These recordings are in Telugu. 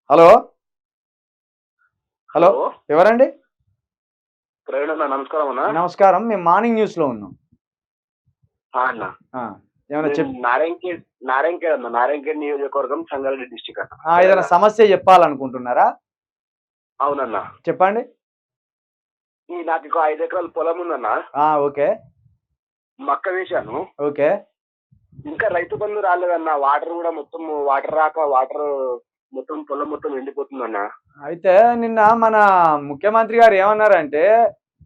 Hello hello hello! ఎవరండి? ప్రవీణ్ అన్న నమస్కారం అన్న. నమస్కారం. మేము మార్నింగ్ న్యూస్‌లో ఉన్నాం. అన్న. ఆ! ఏమైనా నేను నారాయణఖేడ్ అన్న. నారాయణఖేడ్ నియోజకవర్గం సంగారెడ్డి డిస్ట్రిక్ట్ అన్న. ఏదైనా సమస్య చెప్పాలనుకుంటున్నారా? అవునన్న. చెప్పండి. నాకింకో 5 ఎకరాల పొలం ఉందన్న. ఓకే. మక్క వేశాను. ఓకే. ఇంకా రైతు బంధు రాలేదన్న. వాటర్ గూడా మొత్తం వాటర్ రాక మొత్తం పొలం మొత్తం ఎండిపోతుందన్న. అయితే నిన్న మన ముఖ్యమంత్రి గారు ఏమన్నారంటే,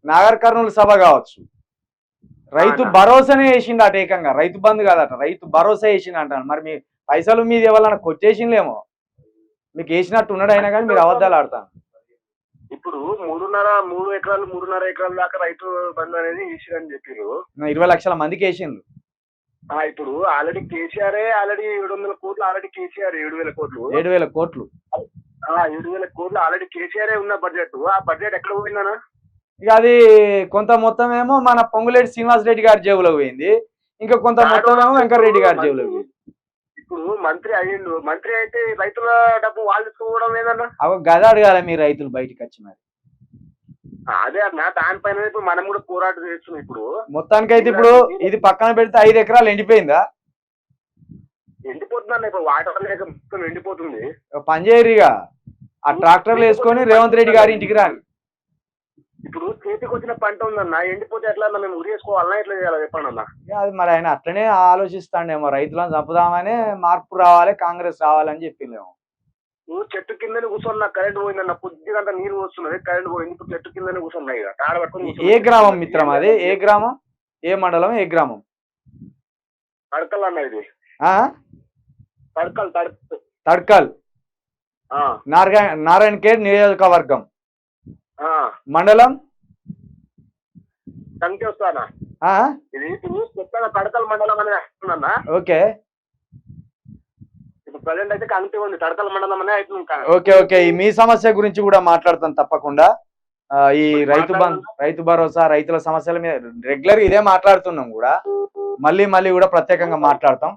నాగర్ కర్నూలు సభ కావచ్చు. రైతు అన్న. భరోసానే ఏసిండట ఏకంగా. రైతు బంధు కాదట. రైతు భరోసా ఏసిండంట. మరి మీ పైసలు మీది ఎవరన్నా కొట్టేసిండ్లేమో. మీకు ఏసినట్టు ఉన్నాడు అయినా కానీ మీరు అబద్ధాలు ఆడతారు. ఇప్పుడు 3 ఎకరాలు 3.5 ఎకరాల దాకా రైతు బంధు అనేది ఏసిరని చెప్పిర్రు. 20 లక్షల మందికి ఏసిండ్రు. ఇప్పుడు ఆల్రెడీ కేసీఆరే 700 కోట్లు కేసీఆర్ 7,000 కోట్లు. 7,000 కోట్లు. 7,000 కోట్లు ఆల్రెడీ కేసీఆర్ ఉన్న బడ్జెట్. ఆ బడ్జెట్ ఎక్కడ పోయిందన్నా? ఇక అది కొంత మొత్తం ఏమో మన పొంగులేటి శ్రీనివాస్ రెడ్డి గారి జేబులో పోయింది. ఇంకా కొంత మొత్తం ఏమో వెంకటరెడ్డి గారి జేబులో పోయింది. ఇప్పుడు మంత్రి అయ్యిండు. మంత్రి అయితే రైతుల డబ్బు వాళ్ళు తీసుకోవడం ఏదన్నా? గద అడగాలి మీ రైతులు బయటికి వచ్చి మరి. అదే అన్న, దానిపైన ఇప్పుడు మనం కూడా పోరాటం చేస్తున్నాం. ఇప్పుడు మొత్తానికైతే ఇప్పుడు ఇది పక్కన పెడితే 5 ఎకరాలు ఎండిపోయిందా? ఎండిపోతుందన్న. ఇప్పుడు వాటర్ లేక మొత్తం ఎండిపోతుంది. పని చేయరిగా ఆ ట్రాక్టర్లు వేసుకొని రేవంత్ రెడ్డి గారి ఇంటికి రాని. ఇప్పుడు చేతికి వచ్చిన పంట ఉందన్న, ఎండిపోతే ఎట్లా అన్న? మేము ఉరేసుకోవాలన్నా ఎట్లా చేయాలి చెప్పండి అన్న. అది మరి ఆయన అట్లనే ఆలోచిస్తాడేమో. రైతులను చంపుదామని మార్పు రావాలి, కాంగ్రెస్ రావాలని చెప్పిందేమో. నువ్వు చెట్టు కిందనే కూర్చొని నాకు కరెంట్ పోయిందన్న. కొద్దిగా నీరు వస్తున్నది, కరెంట్ పోయింది. ఇప్పుడు చెట్టు కిందనే కూర్చున్నాయి. తాడ పట్టుకొని ఏ గ్రామం మిత్రం అది? ఏ గ్రామం? ఏ మండలం? ఏ గ్రామం? తడకల్ అన్న. ఇది తడకల్. తడ్కల్. నారాయణఖేడ్ నియోజకవర్గం. మండలం సంఖ్య వస్తానా? ఇది కొత్తగా తడకల్ మండలం అనేది వస్తుందన్న. ఓకే. ఇప్పుడు ప్రజెంట్ అయితే కంటి ఉంది. తడకల్ మండలం అనే అవుతుంది. Okay okay. మీ సమస్య గురించి కూడా మాట్లాడతాం తప్పకుండా. ఈ రైతు భరోసా, రైతుల సమస్యల మీద రెగ్యులర్ ఇదే మాట్లాడుతున్నాం కూడా. మళ్ళీ కూడా ప్రత్యేకంగా మాట్లాడతాం.